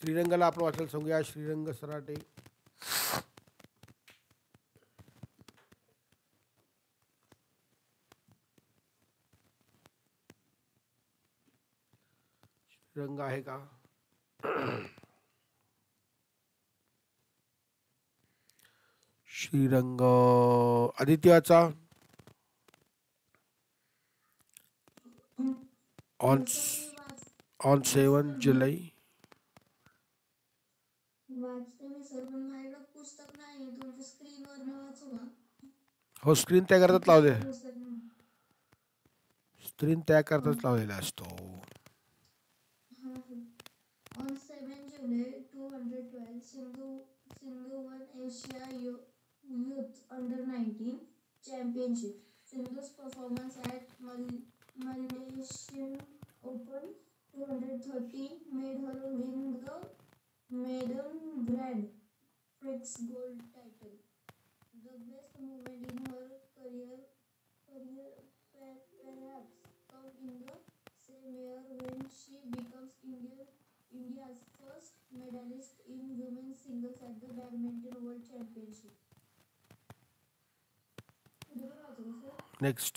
श्रीरंगला आपण वाचायला सांगूया. श्रीरंग सराटे. श्रीरंग आहे का? श्रीरंग आदित्याचा ऑन 7 जुलै. वाचते मी सर, पण माझ्याकडे पुस्तक नाही. तुमच्या स्क्रीनवर वाचू का? हो, स्क्रीन त्या करताच लावले, पुस्तक नाही. स्क्रीन त्या करताच लावलेला असतो. On 7 July 2012, Sindhu won Asia Youth Under-19 Championship. Sindhu's performance at Malaysian Open 230 made her win the maiden Grand Prix gold title. The best moment in her career perhaps come in the same year when she becomes India's first medalist in women's singles at the Badminton World Championship. Next.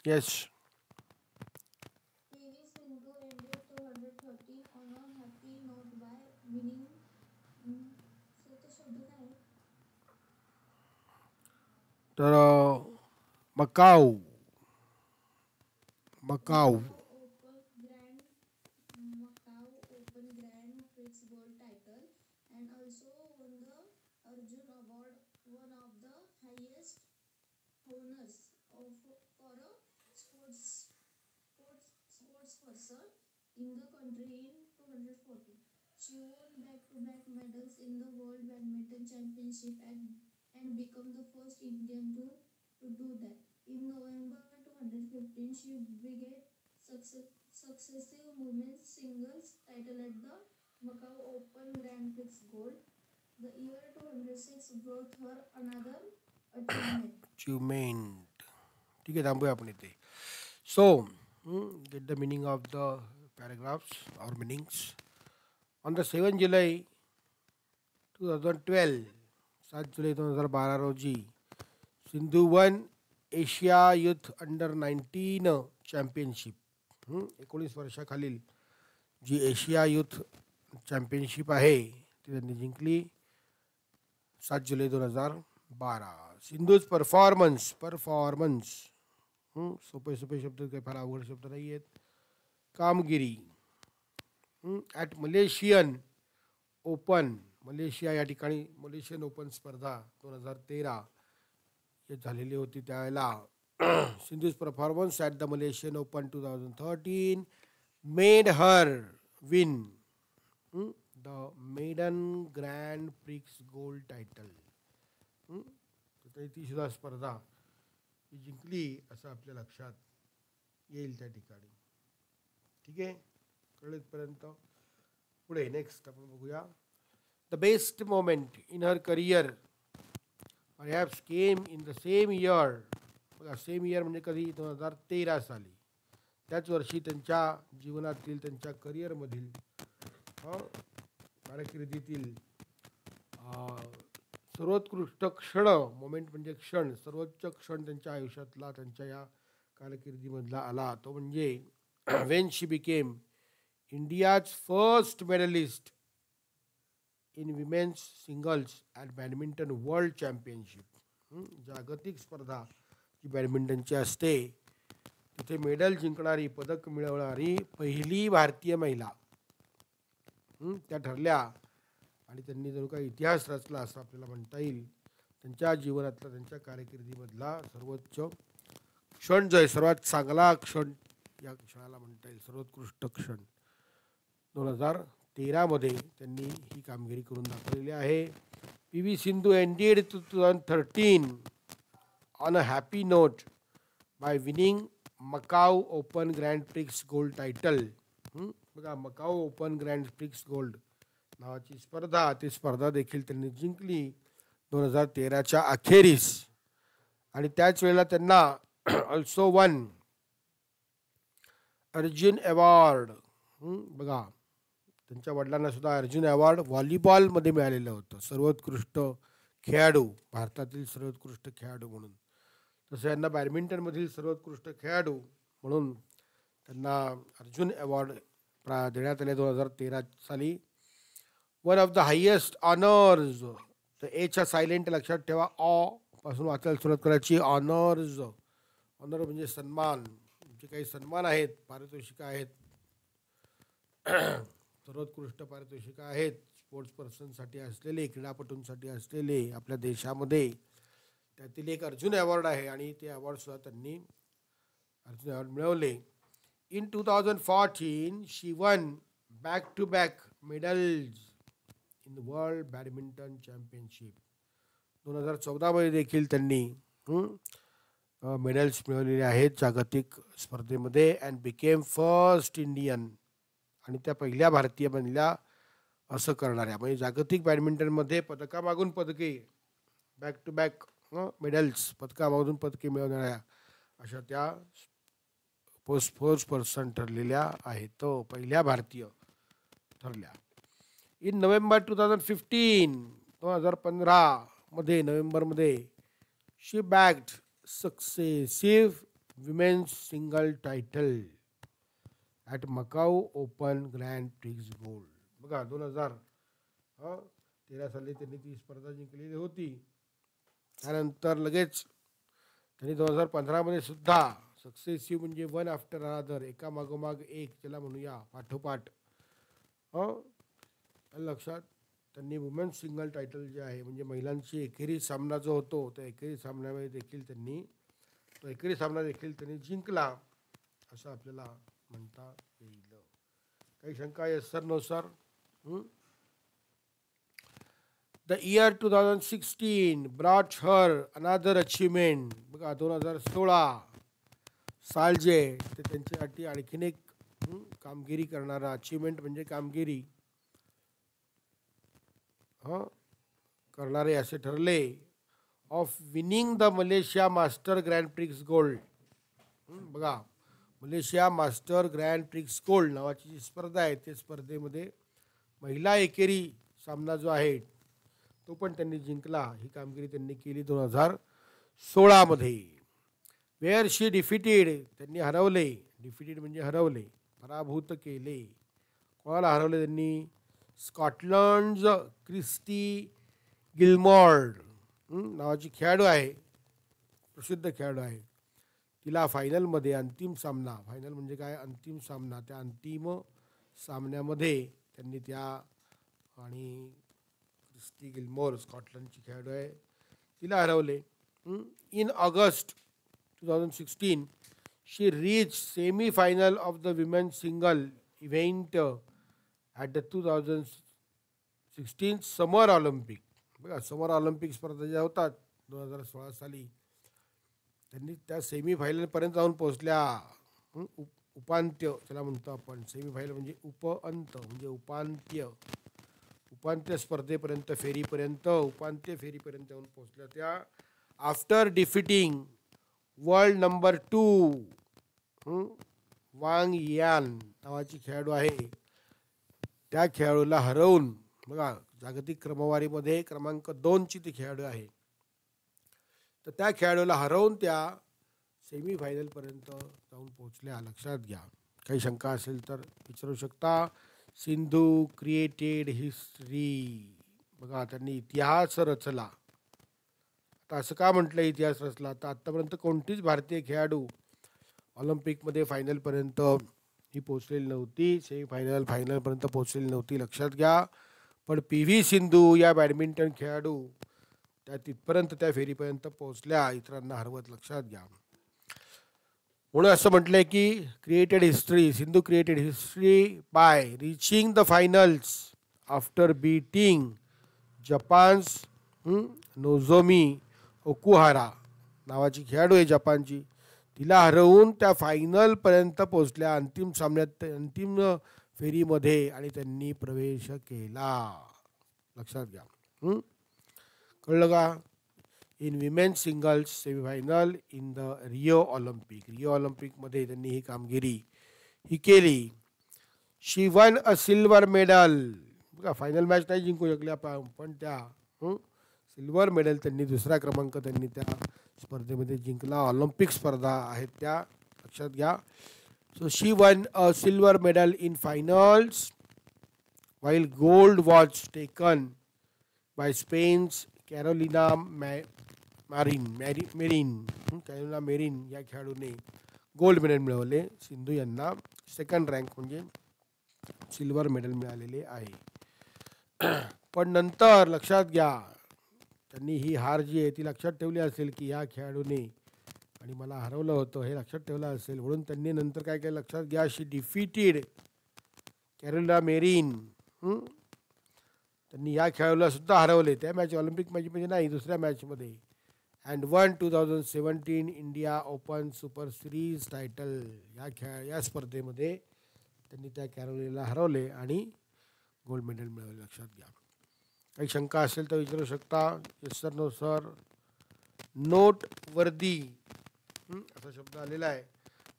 Yes. PV Sindhu ended 230 on a happy note by winning. शब्द काय? तर Macau Macau Macau Open Grand Prix gold title, and also won the Arjun Award, one of the highest honors for a sportsperson in the country in 240. She won back-to-back medals in the World Badminton Championship and became the first Indian to do that. In November 2015, she began successive women's singles title at the Macau Open Grand Prix Gold. The year 206 brought her another achievement. Achievement. ठीक आहे, थांबूया आपण इथे. So get the meaning of the paragraphs or meanings. On the 7 जुलै 2012, 7 जुलै 2012 रोजी Sindhu won Asia youth under nineteen championship. 19 वर्षाखालील जी एशिया युथ चॅम्पियनशिप आहे ती त्यांनी जिंकली 7 जुलै 2012. सिंधूज परफॉर्मन्स सोपे सोपे शब्द, काही फार अवघड शब्द नाही आहेत. कामगिरी ॲट मलेशियन ओपन, मलेशिया या ठिकाणी मलेशियन ओपन स्पर्धा 2013 झालेली होती त्यावेळेला. Sindhu's performance at the Malaysian open 2013 made her win the maiden grand prix gold title. ती सुद्धा स्पर्धा ही जिंकली असं आपल्या लक्षात येईल त्या ठिकाणी. ठीक आहे, कळलं इथपर्यंत. पुढे नेक्स्ट आपण बघूया. The best moment in her career perhaps came in the same year. बघा, सेम इयर म्हणजे कधी? 2013 साली. त्याच वर्षी त्यांच्या जीवनातील, त्यांच्या करिअरमधील कारकिर्दीतील सर्वोत्कृष्ट क्षण, मोमेंट म्हणजे क्षण, सर्वोच्च क्षण त्यांच्या आयुष्यातला, त्यांच्या या कारकिर्दीमधला आला तो म्हणजे when she became India's first medallist in women's singles at badminton world championship. जागतिक स्पर्धा जी बॅडमिंटनची असते तिथे मेडल जिंकणारी, पदक मिळवणारी पहिली भारतीय महिला त्या ठरल्या आणि त्यांनी जणू काही इतिहास रचला असं आपल्याला म्हणता येईल. त्यांच्या जीवनातला, त्यांच्या कारकिर्दीमधला सर्वोच्च क्षण जो आहे, सर्वात चांगला क्षण या क्षणाला म्हणता येईल, सर्वोत्कृष्ट क्षण 2013 त्यांनी ही कामगिरी करून दाखवलेली आहे. PV Sindhu ended 2013 on a happy note by winning Macau open grand prix gold title. बघा, Macau open grand prix gold नावाची स्पर्धा, ती स्पर्धा देखील त्यांनी जिंकली 2013च्या अखेरीस. आणि त्याच वेळेला त्यांना ऑल्सो वन अर्जुन अवॉर्ड. बघा, त्यांच्या वडिलांना सुद्धा अर्जुन अवॉर्ड व्हॉलीबॉलमध्ये मिळालेलं होतं, सर्वोत्कृष्ट खेळाडू, भारतातील सर्वोत्कृष्ट खेळाडू म्हणून. तसं यांना बॅडमिंटनमधील सर्वोत्कृष्ट खेळाडू म्हणून त्यांना अर्जुन अवॉर्ड देण्यात आले 2013 साली. One of the highest honours, तर एच्या सायलेंट लक्षात ठेवा, पासून वाचायला सुरुवात करायची. ऑनर्स, ऑनर म्हणजे सन्मान, जे काही सन्मान आहेत, पारितोषिकं आहेत, सर्वोत्कृष्ट पारितोषिकं आहेत स्पोर्ट्स पर्सनसाठी असलेले, क्रीडापटूंसाठी असलेले आपल्या देशामध्ये, त्यातील एक अर्जुन अवॉर्ड आहे आणि ते अवॉर्डसुद्धा त्यांनी अर्जुन अवॉर्ड मिळवले. In 2014 she won back to back medals in world badminton championship. 2014 देखील त्यांनी मेडल्स मिळवलेले आहेत जागतिक स्पर्धेमध्ये. अँड बिकेम फर्स्ट इंडियन, आणि त्या पहिल्या भारतीय बनल्या असं करणाऱ्या, म्हणजे जागतिक बॅडमिंटनमध्ये पदकामागून पदके, बॅक टू बॅक मेडल्स, पदकामागून पदके मिळवणाऱ्या अशा त्या फर्स्ट पर्सन ठरलेल्या आहेत, तो पहिल्या भारतीय ठरल्या. इन नोव्हेंबर 2015 नोव्हेंबरमध्ये she bagged successive women's single title at Macau open grand prix gold. बघा, 2013 साली त्यांनी ती स्पर्धा जिंकलेली होती. त्यानंतर लगेच त्यांनी 2015 सुद्धा सक्सेसिव्ह म्हणजे वन आफ्टर अनदर, एका मागोमाग एक, त्याला म्हणूया पाठोपाठ, लक्षात, त्यांनी वुमेन्स सिंगल टायटल जे आहे, म्हणजे महिलांची एकेरी सामना जो होतो, त्या एकेरी सामन्यामध्ये देखील त्यांनी तो एकेरी सामना देखील त्यांनी जिंकला असं आपल्याला म्हणता येईल. काही शंका? Yes sir, no sir? The year 2016 brought her another achievement. बघा, 2016 साल जे ते त्यांच्यासाठी आणखीन एक कामगिरी करणारा, अचिव्हमेंट म्हणजे कामगिरी करणारे असे ठरले, of winning the Malaysia master grand prix gold. बघा, Malaysia master grand prix gold नावाची जी स्पर्धा आहे, त्या स्पर्धेमध्ये महिला एकेरी सामना जो आहे तो पण त्यांनी जिंकला. ही कामगिरी त्यांनी केली 2016. वेअर शी डिफिटेड, त्यांनी हरवले, डिफिटेड म्हणजे हरवले, पराभूत केले. कोणाला हरवले त्यांनी? स्कॉटलंड क्रिस्टी गिलमॉर्ड नावाची खेळाडू आहे, प्रसिद्ध खेळाडू आहे. तिला फायनलमध्ये, अंतिम सामना, फायनल म्हणजे काय, अंतिम सामना, त्या अंतिम सामन्यामध्ये त्यांनी त्या, आणि क्रिस्टी गिलमोर स्कॉटलंडची खेळाडू आहे, तिला हरवले. In August 2016 she reach semi final of the women's single event at the 2016 summer Olympic. बघा, समर ऑलिम्पिक स्पर्धा ज्या होतात 2016 साली, त्यांनी त्या सेमीफायनलपर्यंत जाऊन पोहोचल्या. उपांत्य त्याला म्हणतो आपण, सेमीफायनल म्हणजे उपअंत म्हणजे उपांत्य, उपांत्य स्पर्धेपर्यंत, फेरीपर्यंत, उपांत्य फेरीपर्यंत जाऊन पोहोचल्या त्या. आफ्टर डिफिटिंग वर्ल्ड नंबर 2 वांग यान नावाची खेळाडू आहे, त्या खेळाडूला हरवून, बघा, जागतिक क्रमवारीमध्ये क्रमांक 2ची ती खेळाडू आहे, तर त्या खेळाडूला हरवून त्या सेमीफायनलपर्यंत जाऊन पोहोचल्या. लक्षात घ्या. काही शंका असेल तर विचारू शकता. Sindhu created history. बघा, त्यांनी इतिहास रचला. आता असं का म्हटलं इतिहास रचला, तर आत्तापर्यंत कोणतीच भारतीय खेळाडू ऑलिम्पिकमध्ये फायनलपर्यंत ही पोचलेली नव्हती, सेमीफायनल फायनलपर्यंत पोचलेली नव्हती, लक्षात घ्या. पण PV सिंधू या बॅडमिंटन खेळाडू त्या तिथपर्यंत त्या फेरीपर्यंत पोहोचल्या इतरांना हरवत, लक्षात घ्या. म्हणून असं म्हटलंय की created history, Sindhu created history by reaching the finals after beating Japan's Nozomi Okuhara नावाची खेळाडू आहे जपानची, तिला हरवून त्या फायनलपर्यंत पोहोचल्या अंतिम सामन्यात, अंतिम फेरीमध्ये, आणि त्यांनी प्रवेश केला, लक्षात घ्या. कळलं का. In women's singles semifinal in the Rio ऑलिम्पिकमध्ये त्यांनी ही कामगिरी ही केली. शी वन अ सिल्वर मेडल. बघा, फायनल मॅच नाही जिंकू शकल्या पण त्या सिल्वर मेडल त्यांनी, दुसरा क्रमांक त्यांनी त्या स्पर्धेमध्ये जिंकला. ऑलिम्पिक स्पर्धा आहेत त्या, लक्षात घ्या. So she one a silver medal in finals while gold was taken by Spain's Carolina Marin या खेळाडूने गोल्ड मेडल मिळवले. सिंधू यांना सेकंड रँक म्हणजे सिल्वर मेडल मिळालेले आहे. पण नंतर लक्षात घ्या, त्यांनी ही हार जी आहे ती लक्षात ठेवली असेल की या खेळाडूने आणि मला हरवलं होतं हे लक्षात ठेवलं असेल, म्हणून त्यांनी नंतर काय केलं लक्षात घ्या. शी डिफिटेड कॅरोलिना मेरिन. त्यांनी या खेळाडूला सुद्धा हरवले त्या मॅच, ऑलिम्पिक मॅचमध्ये नाही, दुसऱ्या मॅचमध्ये. And 2017 India open super series title या स्पर्धेमध्ये त्यांनी त्या कॅरोलिनाला हरवले आणि गोल्ड मेडल मिळवले, लक्षात घ्या. काही शंका असेल तर विचारू शकता. Yes sir, no sir. Noteworthy असा शब्द आलेला आहे,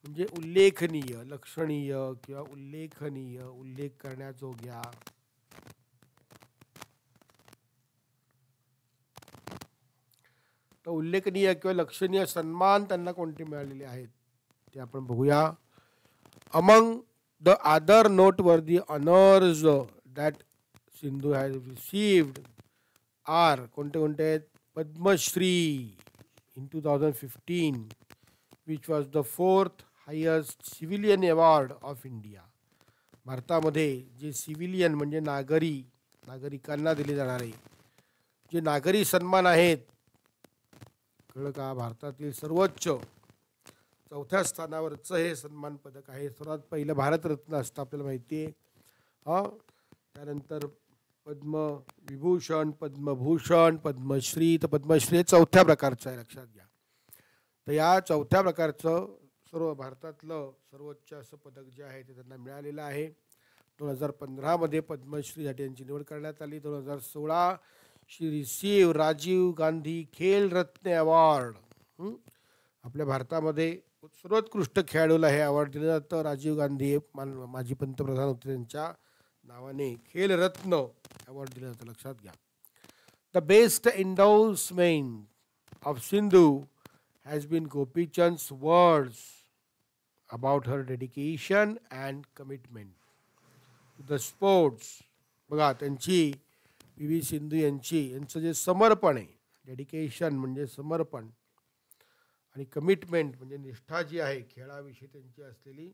म्हणजे उल्लेखनीय, लक्षणीय किंवा उल्लेखनीय, उल्लेख करण्याजोग्या. तर उल्लेखनीय किंवा लक्षणीय सन्मान त्यांना कोणते मिळालेले आहेत ते आपण बघूया. Among the other noteworthy honours that Sindhu has received are कोणते कोणते आहेत. Padma Shri in 2015 which was the 4th highest civilian award of India. भारतामध्ये जे सिव्हिलियन म्हणजे नागरिकांना दिले जाणारे जे नागरी सन्मान आहेत, कळलं का, भारतातील सर्वोच्च 4थ्या स्थानावरचं हे सन्मान पदक आहे. सर्वात पहिलं भारतरत्न असतं आपल्याला माहिती आहे. त्यानंतर पद्मविभूषण, पद्मभूषण, पद्मश्री. तर पद्मश्री 4थ्या प्रकारचं आहे, लक्षात घ्या. तर या 4थ्या प्रकारचं सर्व भारतातलं सर्वोच्च असं पदक जे आहे ते त्यांना मिळालेलं आहे. 2015 पद्मश्रीसाठी यांची निवड करण्यात आली. 2016 शी रिसीव राजीव गांधी खेल रत्न अवॉर्ड. आपल्या भारतामध्ये सर्वोत्कृष्ट खेळाडूला हे अवॉर्ड दिलं जातं. राजीव गांधी माजी पंतप्रधान होते, त्यांच्या नावाने खेल रत्न अवॉर्ड दिलं जातं, लक्षात घ्या. The best endorsement of Sindhu has been Gopichand's words about her dedication and commitment to the sports. बघा, त्यांची PV सिंधू यांचं जे समर्पण आहे, डेडिकेशन म्हणजे समर्पण आणि कमिटमेंट म्हणजे निष्ठा जी आहे, खेळाविषयी त्यांची असलेली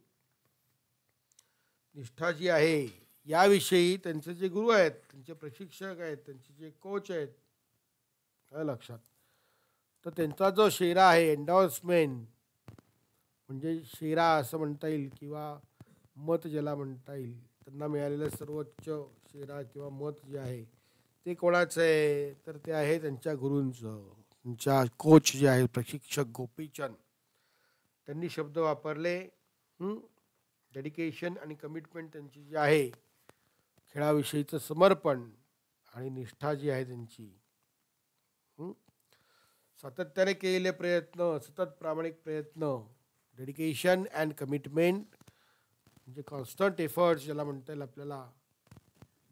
निष्ठा जी आहे, याविषयी त्यांचे जे गुरु आहेत, त्यांचे प्रशिक्षक आहेत, त्यांचे जे कोच आहेत, काय लक्षात. तर त्यांचा जो शेरा आहे, एंडोर्समेंट म्हणजे शेरा असं म्हणता येईल किंवा मत ज्याला म्हणता येईल, त्यांना मिळालेलं सर्वोच्च शेरा किंवा मत जे आहे ते कोणाचं आहे, तर ते आहे त्यांच्या गुरूंचं, त्यांच्या कोच जे आहे प्रशिक्षक गोपीचंद. त्यांनी शब्द वापरले डेडिकेशन आणि कमिटमेंट त्यांची जी आहे, खेळाविषयीचं समर्पण आणि निष्ठा जी आहे त्यांची, सातत्याने केलेले प्रयत्न, सतत प्रामाणिक प्रयत्न, डेडिकेशन अँड कमिटमेंट म्हणजे कॉन्स्टंट एफर्ट्स ज्याला म्हणता येईल आपल्याला,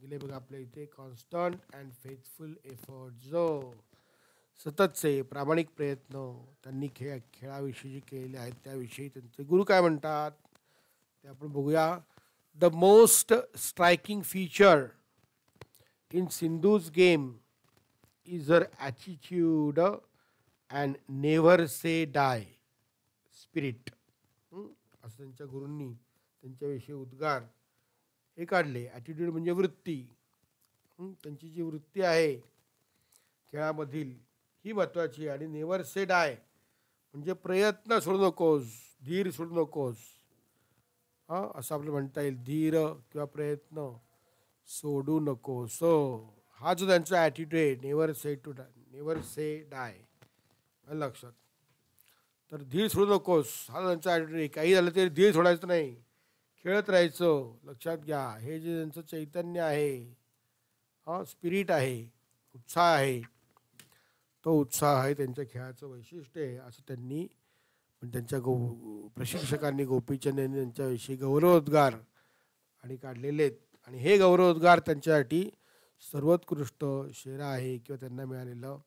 दिले बघा आपल्या इथे, कॉन्स्टंट अँड फेथफुल एफर्ट. जो सततचे प्रामाणिक प्रयत्न त्यांनी खेळाविषयी केलेले आहेत त्याविषयी त्यांचे गुरु काय म्हणतात ते आपण बघूया. The most striking feature in Sindhu's game is her attitude and never say die spirit. असं त्यांच्या गुरूंनी त्यांच्याविषयी उद्गार हे काढले. ॲटिट्यूड म्हणजे वृत्ती. त्यांची जी वृत्ती आहे खेळामधील ही महत्त्वाची आहे. आणि नेव्हर से डाय म्हणजे प्रयत्न सोडू नकोस, धीर सोडू नकोस. असं आपलं म्हणता येईल, धीर किंवा प्रयत्न सोडू नकोस. हा जो त्यांचा ॲटिट्यूड आहे, never say to die, never say die, लक्षात. तर धीर सोडू नकोस हा त्यांचा ॲटिट्यूड आहे. काही झालं तरी धीर सोडायचं नाही, खेळत राहायचं. लक्षात घ्या, हे जे त्यांचं चैतन्य आहे, स्पिरिट आहे, उत्साह आहे, तो उत्साह आहे त्यांच्या खेळाचं वैशिष्ट्य आहे. असं त्यांनी त्यांच्या प्रशिक्षकांनी गोपीचंद यांनी त्यांच्याविषयी गौरवोद्गार आणि काढलेले आहेत. आणि हे गौरवोद्गार त्यांच्यासाठी सर्वोत्कृष्ट शेरा आहे किंवा त्यांना मिळालेलं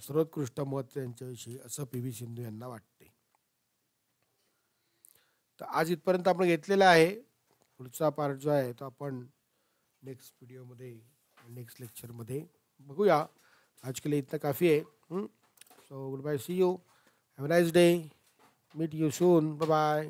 सर्वोत्कृष्ट मत त्यांच्याविषयी असं PV सिंधू यांना वाटते. तर आज इथपर्यंत आपण घेतलेला आहे. पुढचा पार्ट जो आहे तो आपण नेक्स्ट व्हिडिओमध्ये, नेक्स्ट लेक्चरमध्ये बघूया. आज के लिए इतना काफ़ी है. So good bye, see you, have a nice day, meet you soon, bye bye.